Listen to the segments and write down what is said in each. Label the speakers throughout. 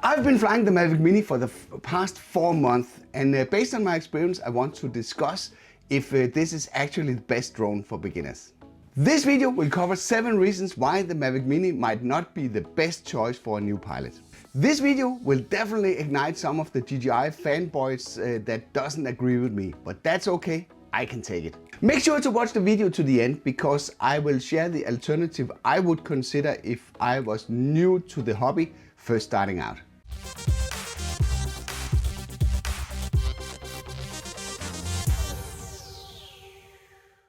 Speaker 1: I've been flying the Mavic Mini for the past 4 months, and based on my experience I want to discuss if this is actually the best drone for beginners. This video will cover 7 reasons why the Mavic Mini might not be the best choice for a new pilot. This video will definitely ignite some of the DJI fanboys that doesn't agree with me, but that's okay, I can take it. Make sure to watch the video to the end because I will share the alternative I would consider if I was new to the hobby, first starting out.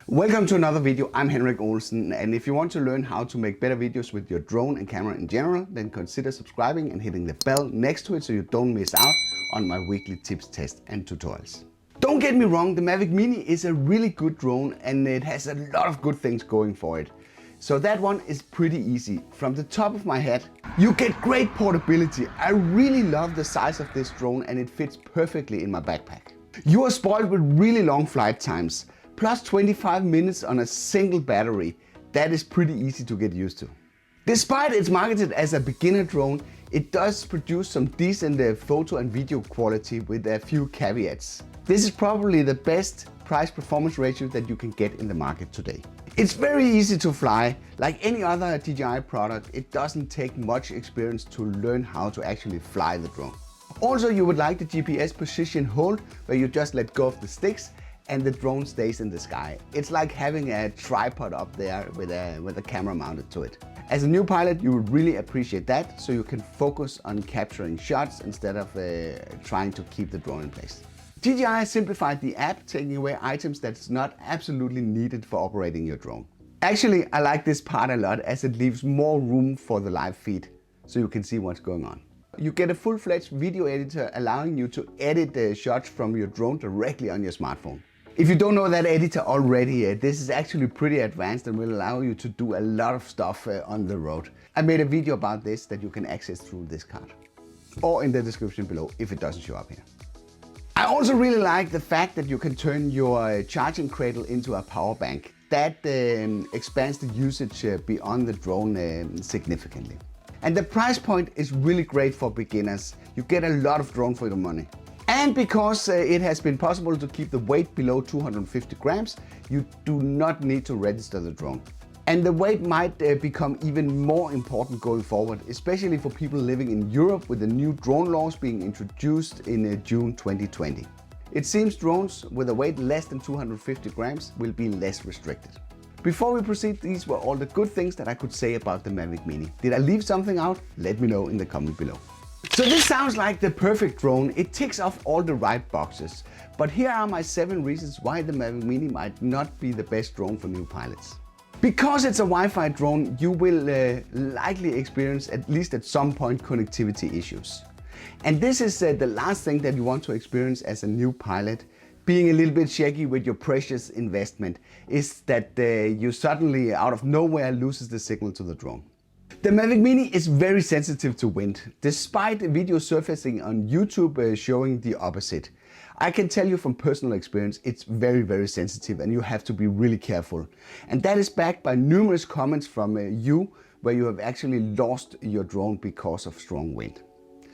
Speaker 1: Welcome to another video. I'm Henrik Olsen, and if you want to learn how to make better videos with your drone and camera in general, then consider subscribing and hitting the bell next to it so you don't miss out on my weekly tips, tests and tutorials. Don't get me wrong, the Mavic Mini is a really good drone and it has a lot of good things going for it. So that one is pretty easy. From the top of my head, you get great portability. I really love the size of this drone and it fits perfectly in my backpack. You are spoiled with really long flight times, plus 25 minutes on a single battery. That is pretty easy to get used to. Despite it's marketed as a beginner drone, it does produce some decent photo and video quality with a few caveats. This is probably the best price-performance ratio that you can get in the market today. It's very easy to fly. Like any other DJI product, it doesn't take much experience to learn how to actually fly the drone. Also, you would like the GPS position hold, where you just let go of the sticks and the drone stays in the sky. It's like having a tripod up there with a camera mounted to it. As a new pilot, you would really appreciate that, so you can focus on capturing shots instead of trying to keep the drone in place. DJI simplified the app, taking away items that's not absolutely needed for operating your drone. Actually, I like this part a lot as it leaves more room for the live feed, so you can see what's going on. You get a full-fledged video editor allowing you to edit the shots from your drone directly on your smartphone. If you don't know that editor already, this is actually pretty advanced and will allow you to do a lot of stuff on the road. I made a video about this that you can access through this card or in the description below if it doesn't show up here. I also really like the fact that you can turn your charging cradle into a power bank. That expands the usage beyond the drone significantly. And the price point is really great for beginners. You get a lot of drone for your money. And because it has been possible to keep the weight below 250 grams, you do not need to register the drone. And the weight might become even more important going forward, especially for people living in Europe with the new drone laws being introduced in June 2020. It seems drones with a weight less than 250 grams will be less restricted. Before we proceed, these were all the good things that I could say about the Mavic Mini. Did I leave something out? Let me know in the comment below. So this sounds like the perfect drone. It ticks off all the right boxes. But here are my 7 reasons why the Mavic Mini might not be the best drone for new pilots. Because it's a Wi-Fi drone, you will likely experience, at least at some point, connectivity issues. And this is the last thing that you want to experience as a new pilot. Being a little bit shaky with your precious investment is that you suddenly, out of nowhere, loses the signal to the drone. The Mavic Mini is very sensitive to wind, despite video surfacing on YouTube showing the opposite. I can tell you from personal experience, it's very sensitive and you have to be really careful. And that is backed by numerous comments from you where you have actually lost your drone because of strong wind.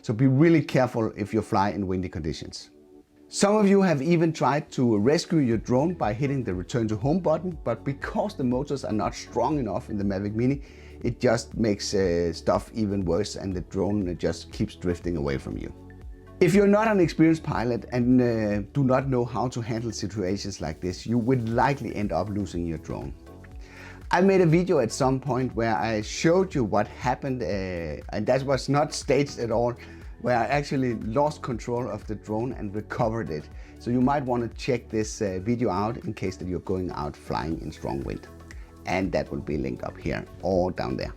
Speaker 1: So be really careful if you fly in windy conditions. Some of you have even tried to rescue your drone by hitting the return to home button, but because the motors are not strong enough in the Mavic Mini, it just makes stuff even worse and the drone just keeps drifting away from you. If you're not an experienced pilot and do not know how to handle situations like this, you would likely end up losing your drone. I made a video at some point where I showed you what happened and that was not staged at all, where I actually lost control of the drone and recovered it. So you might want to check this video out in case that you're going out flying in strong wind. And that will be linked up here or down there.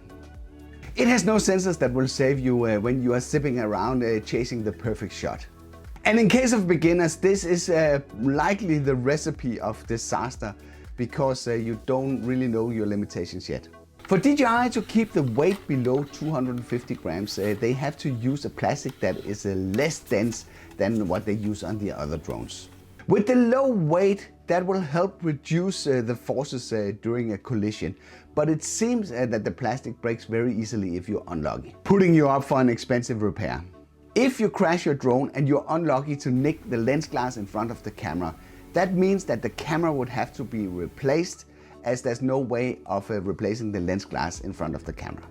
Speaker 1: It has no sensors that will save you when you are zipping around chasing the perfect shot. And in case of beginners, this is likely the recipe of disaster because you don't really know your limitations yet. For DJI to keep the weight below 250 grams, they have to use a plastic that is less dense than what they use on the other drones. With the low weight, that will help reduce the forces during a collision, but it seems that the plastic breaks very easily if you're unlucky, putting you up for an expensive repair. If you crash your drone and you're unlucky to nick the lens glass in front of the camera, that means that the camera would have to be replaced, as there's no way of replacing the lens glass in front of the camera.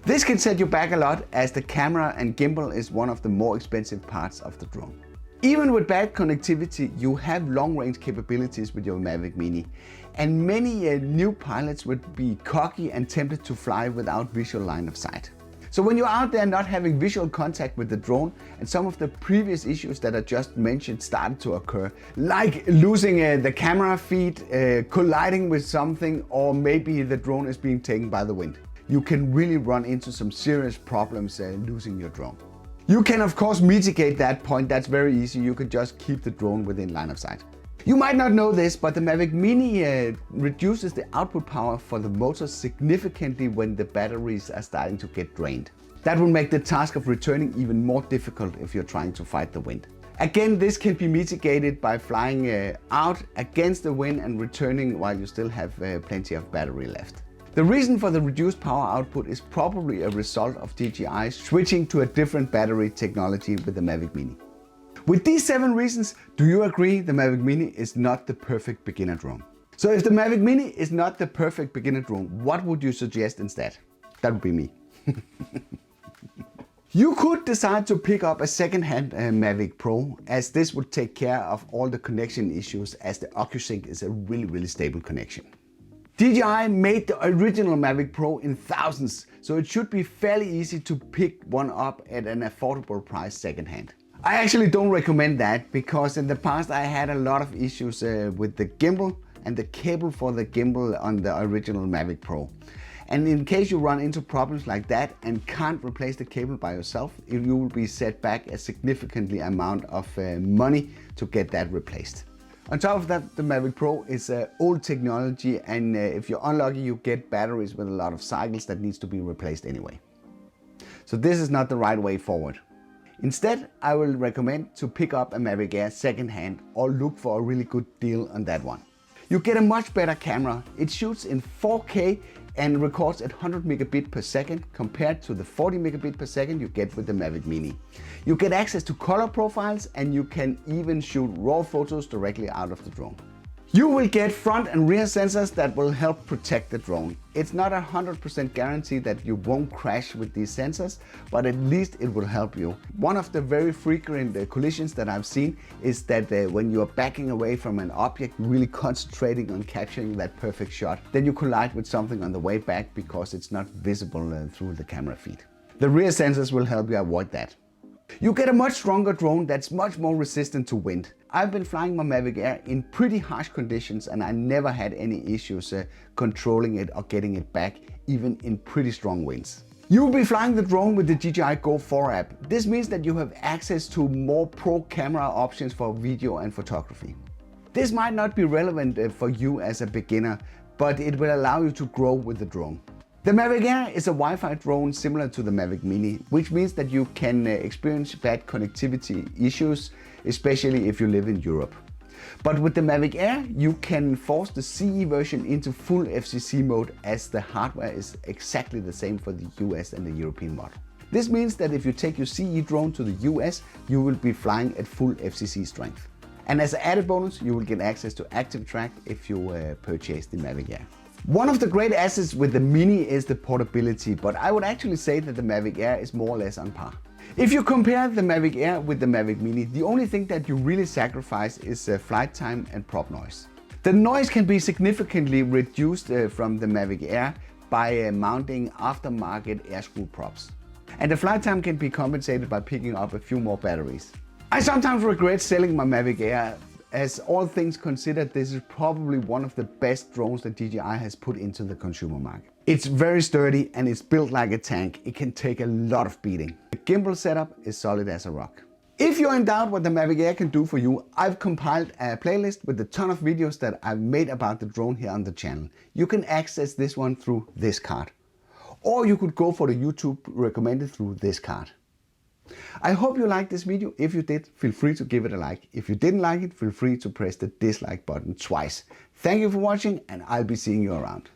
Speaker 1: This can set you back a lot, as the camera and gimbal is one of the more expensive parts of the drone. Even with bad connectivity, you have long-range capabilities with your Mavic Mini, and many new pilots would be cocky and tempted to fly without visual line of sight. So when you're out there not having visual contact with the drone, and some of the previous issues that I just mentioned started to occur, like losing the camera feed, colliding with something, or maybe the drone is being taken by the wind, you can really run into some serious problems losing your drone. You can of course mitigate that point. That's very easy. You can just keep the drone within line of sight. You might not know this, but the Mavic Mini reduces the output power for the motor significantly when the batteries are starting to get drained. That will make the task of returning even more difficult if you're trying to fight the wind. Again, this can be mitigated by flying out against the wind and returning while you still have plenty of battery left. The reason for the reduced power output is probably a result of DJI switching to a different battery technology with the Mavic Mini. With these 7 reasons, do you agree the Mavic Mini is not the perfect beginner drone? So if the Mavic Mini is not the perfect beginner drone, what would you suggest instead? That would be me. You could decide to pick up a second-hand Mavic Pro, as this would take care of all the connection issues, as the OcuSync is a really stable connection. DJI made the original Mavic Pro in thousands, so it should be fairly easy to pick one up at an affordable price second-hand. I actually don't recommend that, because in the past I had a lot of issues with the gimbal and the cable for the gimbal on the original Mavic Pro. And in case you run into problems like that and can't replace the cable by yourself, you will be set back a significantly amount of money to get that replaced. On top of that, the Mavic Pro is old technology, and if you're unlucky, you get batteries with a lot of cycles that needs to be replaced anyway. So this is not the right way forward. Instead, I will recommend to pick up a Mavic Air second-hand, or look for a really good deal on that one. You get a much better camera. It shoots in 4K and records at 100 megabit per second compared to the 40 megabit per second you get with the Mavic Mini. You get access to color profiles, and you can even shoot raw photos directly out of the drone. You will get front and rear sensors that will help protect the drone. It's not a 100% guarantee that you won't crash with these sensors, but at least it will help you. One of the very frequent collisions that I've seen is that when you are backing away from an object, really concentrating on capturing that perfect shot, then you collide with something on the way back because it's not visible through the camera feed. The rear sensors will help you avoid that. You get a much stronger drone that's much more resistant to wind. I've been flying my Mavic Air in pretty harsh conditions, and I never had any issues controlling it or getting it back, even in pretty strong winds. You will be flying the drone with the DJI Go 4 app. This means that you have access to more pro camera options for video and photography. This might not be relevant for you as a beginner, but it will allow you to grow with the drone. The Mavic Air is a Wi-Fi drone similar to the Mavic Mini, which means that you can experience bad connectivity issues, especially if you live in Europe. But with the Mavic Air, you can force the CE version into full FCC mode, as the hardware is exactly the same for the US and the European model. This means that if you take your CE drone to the US, you will be flying at full FCC strength. And as an added bonus, you will get access to Active Track if you purchase the Mavic Air. One of the great assets with the Mini is the portability, but I would actually say that the Mavic Air is more or less on par. If you compare the Mavic Air with the Mavic Mini, the only thing that you really sacrifice is flight time and prop noise. The noise can be significantly reduced from the Mavic Air by mounting aftermarket air screw props. And the flight time can be compensated by picking up a few more batteries. I sometimes regret selling my Mavic Air, as all things considered, this is probably one of the best drones that DJI has put into the consumer market. It's very sturdy and it's built like a tank. It can take a lot of beating. The gimbal setup is solid as a rock. If you're in doubt what the Mavic Air can do for you, I've compiled a playlist with a ton of videos that I've made about the drone here on the channel. You can access this one through this card, or you could go for the YouTube recommended through this card. I hope you liked this video. If you did, feel free to give it a like. If you didn't like it, feel free to press the dislike button twice. Thank you for watching, and I'll be seeing you around.